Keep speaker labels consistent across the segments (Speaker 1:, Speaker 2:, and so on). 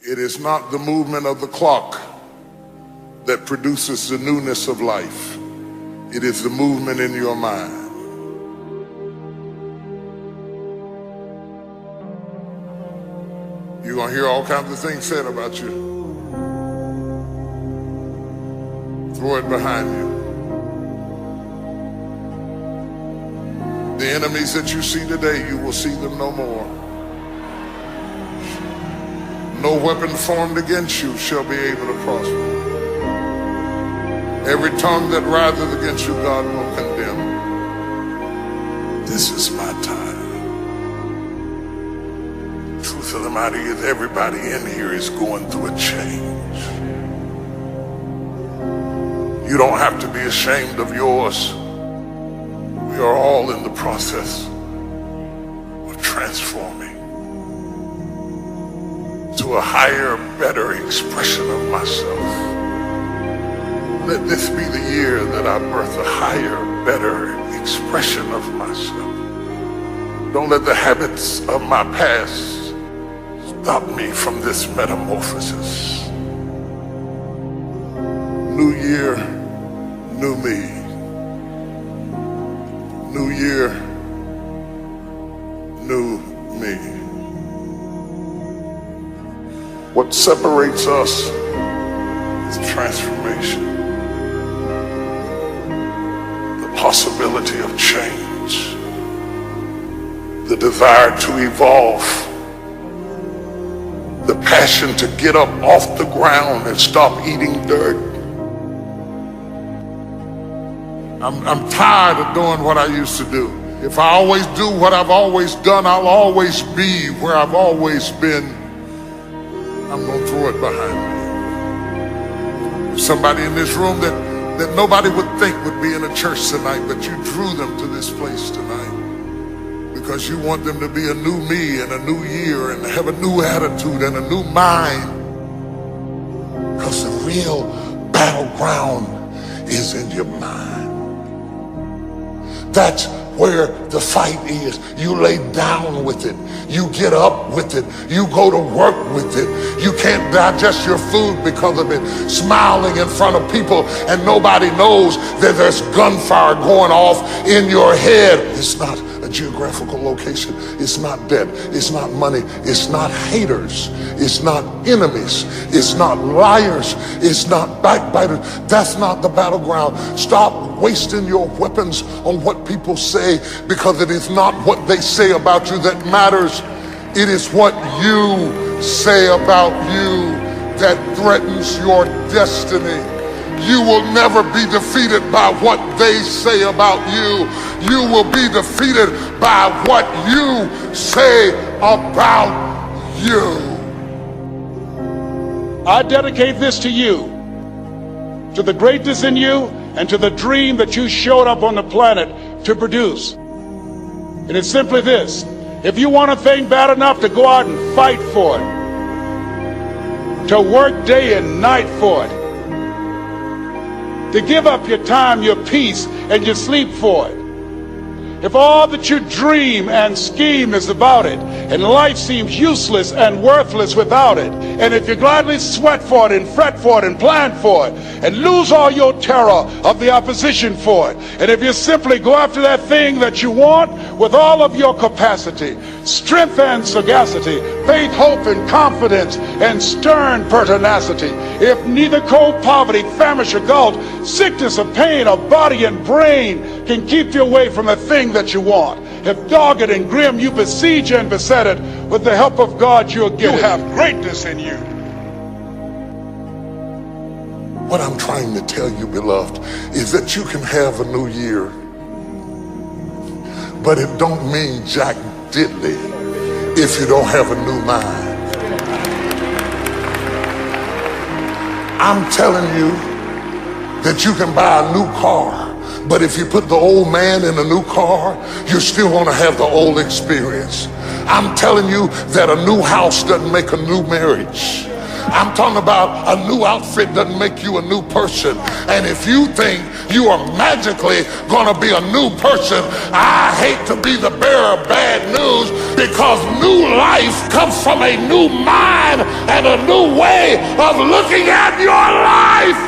Speaker 1: It is not the movement of the clock that produces the newness of life. It is the movement in your mind. You're going to hear all kinds of things said about you. Throw it behind you. The enemies that you see today, you will see them no more. No weapon formed against you shall be able to prosper. Every tongue that riseth against you, God will condemn. This is my time. Truth of the matter is, everybody in here is going through a change. You don't have to be ashamed of yours. We are all in the process of transforming to a higher, better expression of myself. Let this be the year that I birth a higher, better expression of myself. Don't let the habits of my past stop me from this metamorphosis. New year, new me. New year, new me. What separates us is transformation. The possibility of change. The desire to evolve. The passion to get up off the ground and stop eating dirt. I'm tired of doing what I used to do. If I always do what I've always done, I'll always be where I've always been. I'm going to throw it behind me. There's somebody in this room that nobody would think would be in a church tonight, but you drew them to this place tonight because you want them to be a new me and a new year and have a new attitude and a new mind. Because the real battleground is in your mind. That's where the fight is. You lay down with it. You get up with it. You go to work with it. You can't digest your food because of it. Smiling in front of people and nobody knows that there's gunfire going off in your head. It's not a geographical location. It's not debt. It's not money. It's not haters. It's not enemies. It's not liars. It's not backbiters. That's not the battleground. Stop wasting your weapons on what people say, because it is not what they say about you that matters. It is what you say about you that threatens your destiny. You will never be defeated by what they say about you. You will be defeated by what you say about you.
Speaker 2: I dedicate this to you, to the greatness in you, and to the dream that you showed up on the planet to produce. And it's simply this: if you want a thing bad enough to go out and fight for it, to work day and night for it, to give up your time, your peace, and your sleep for it, if all that you dream and scheme is about it, and life seems useless and worthless without it, and if you gladly sweat for it and fret for it and plan for it, and lose all your terror of the opposition for it, and if you simply go after that thing that you want with all of your capacity, strength and sagacity, faith, hope, and confidence, and stern pertinacity, if neither cold poverty, famish, or gulf, sickness or pain, or body and brain can keep you away from the thing that you want, if dogged and grim you besiege and beset it, with the help of God you'll get it. You have greatness in you.
Speaker 1: What I'm trying to tell you, beloved, is that you can have a new year, but it don't mean jack diddly if you don't have a new mind. I'm telling you that you can buy a new car, but if you put the old man in a new car, you're still going to have the old experience. I'm telling you that a new house doesn't make a new marriage. I'm talking about a new outfit doesn't make you a new person. And if you think you are magically going to be a new person, I hate to be the bearer of bad news, because new life comes comes from a new mind and a new way of looking at your life.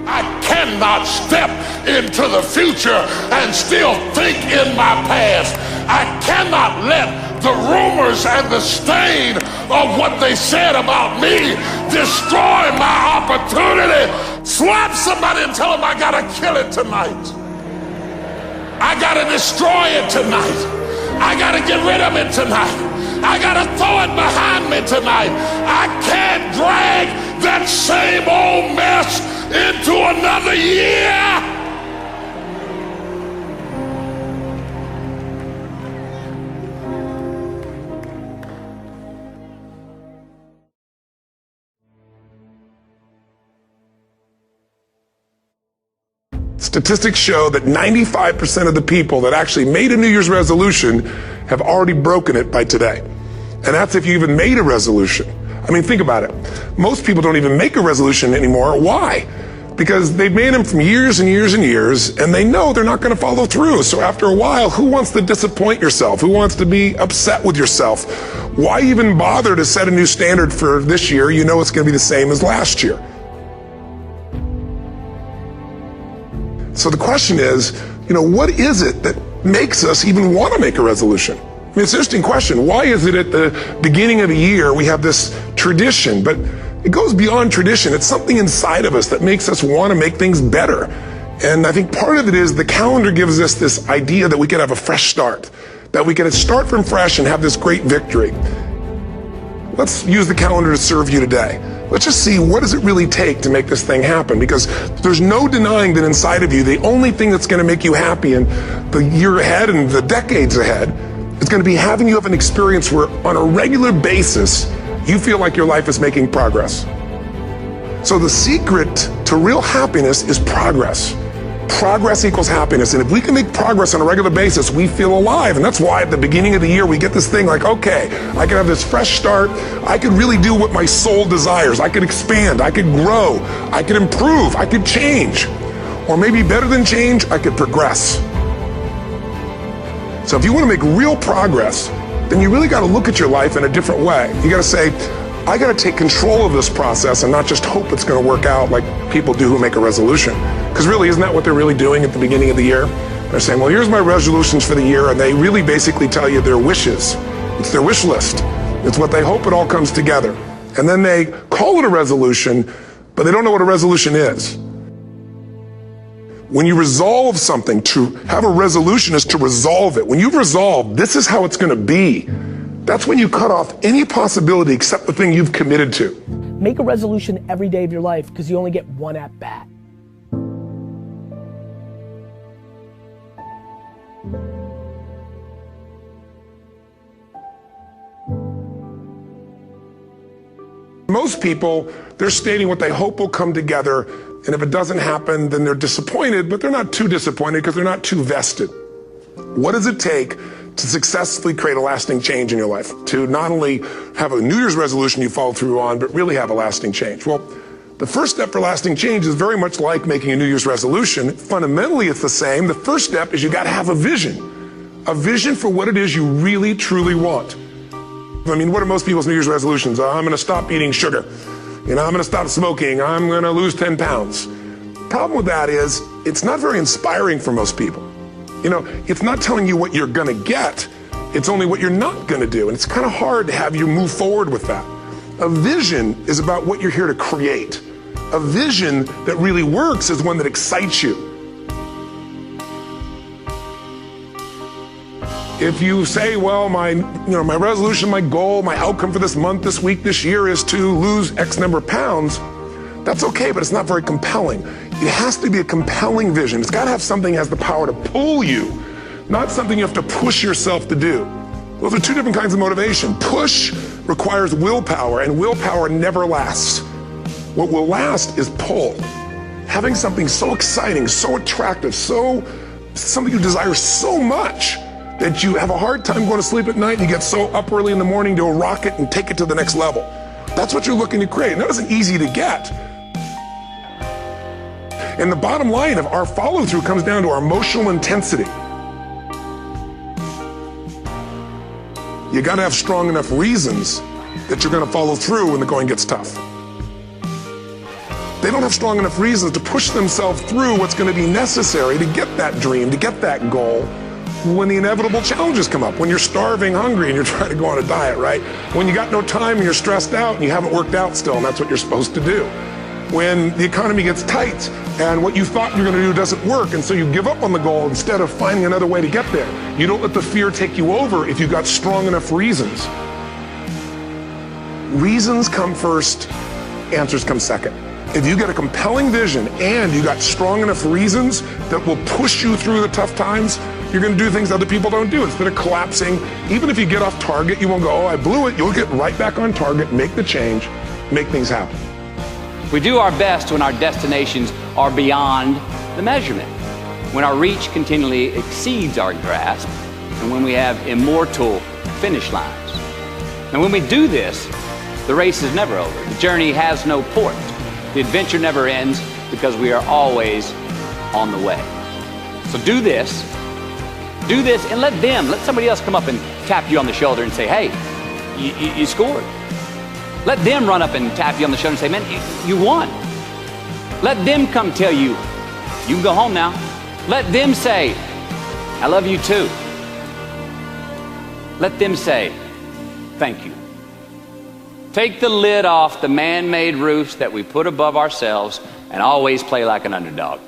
Speaker 1: I cannot step into the future and still think in my past. I cannot let the rumors and the stain of what they said about me destroy my opportunity. Slap somebody and tell them I gotta kill it tonight. I gotta destroy it tonight. I gotta get rid of it tonight. I gotta throw it behind me tonight. I can't drag that same old mess into another year.
Speaker 3: Statistics show that 95% of the people that actually made a New Year's resolution have already broken it by today. And that's if you even made a resolution. I mean, think about it. Most people don't even make a resolution anymore. Why? Because they've made them from years and years and years, and they know they're not going to follow through. So after a while, who wants to disappoint yourself? Who wants to be upset with yourself? Why even bother to set a new standard for this year? You know it's going to be the same as last year. So the question is, what is it that makes us even want to make a resolution? I mean, it's an interesting question. Why is it at the beginning of the year we have this tradition, but it goes beyond tradition. It's something inside of us that makes us want to make things better. And I think part of it is the calendar gives us this idea that we could have a fresh start, that we could start from fresh and have this great victory. Let's use the calendar to serve you today. Let's just see, what does it really take to make this thing happen? Because there's no denying that inside of you, the only thing that's going to make you happy in the year ahead and the decades ahead is going to be having you have an experience where on a regular basis, you feel like your life is making progress. So the secret to real happiness is progress. Progress equals happiness. And if we can make progress on a regular basis, we feel alive. And that's why at the beginning of the year, we get this thing like, okay, I can have this fresh start. I could really do what my soul desires. I could expand. I could grow. I could improve. I could change. Or maybe better than change, I could progress. So if you want to make real progress, then you really got to look at your life in a different way. You got to say, I got to take control of this process and not just hope it's going to work out like people do who make a resolution. Because really, isn't that what they're really doing at the beginning of the year? They're saying, well, here's my resolutions for the year, and they really basically tell you their wishes. It's their wish list. It's what they hope it all comes together. And then they call it a resolution, but they don't know what a resolution is. When you resolve something, to have a resolution is to resolve it. When you've resolved, this is how it's going to be. That's when you cut off any possibility except the thing you've committed to.
Speaker 4: Make a resolution every day of your life because you only get one at bat.
Speaker 3: Most people, they're stating what they hope will come together, and if it doesn't happen, then they're disappointed, but they're not too disappointed because they're not too vested. What does it take to successfully create a lasting change in your life? To not only have a New Year's resolution you follow through on, but really have a lasting change? Well, the first step for lasting change is very much like making a New Year's resolution. Fundamentally, it's the same. The first step is you got to have a vision for what it is you really, truly want. I mean, what are most people's New Year's resolutions? I'm going to stop eating sugar. I'm going to stop smoking. I'm going to lose 10 pounds. The problem with that is it's not very inspiring for most people. It's not telling you what you're going to get. It's only what you're not going to do. And it's kind of hard to have you move forward with that. A vision is about what you're here to create. A vision that really works is one that excites you. If you say, well, my resolution, my goal, my outcome for this month, this week, this year is to lose X number of pounds, that's okay, but it's not very compelling. It has to be a compelling vision. It's got to have something that has the power to pull you, not something you have to push yourself to do. Those are two different kinds of motivation. Push requires willpower, and willpower never lasts. What will last is pull. Having something so exciting, so attractive, something you desire so much that you have a hard time going to sleep at night and you get so up early in the morning to rock it and take it to the next level. That's what you're looking to create. And that isn't easy to get. And the bottom line of our follow-through comes down to our emotional intensity. You got to have strong enough reasons that you're going to follow through when the going gets tough. They don't have strong enough reasons to push themselves through what's going to be necessary to get that dream, to get that goal, when the inevitable challenges come up, when you're starving, hungry, and you're trying to go on a diet, right? When you got no time and you're stressed out and you haven't worked out still, and that's what you're supposed to do. When the economy gets tight and what you thought you were going to do doesn't work, and so you give up on the goal instead of finding another way to get there. You don't let the fear take you over if you've got strong enough reasons. Reasons come first, answers come second. If you get a compelling vision and you got strong enough reasons that will push you through the tough times, you're going to do things other people don't do. Instead of collapsing, even if you get off target, you won't go, oh, I blew it. You'll get right back on target, make the change, make things happen.
Speaker 5: We do our best when our destinations are beyond the measurement, when our reach continually exceeds our grasp, and when we have immortal finish lines. And when we do this, the race is never over. The journey has no port. The adventure never ends because we are always on the way. So do this, and let somebody else come up and tap you on the shoulder and say, hey, you scored. Let them run up and tap you on the shoulder and say, man, you won. Let them come tell you, you can go home now. Let them say, I love you too. Let them say, thank you. Take the lid off the man-made roofs that we put above ourselves and always play like an underdog.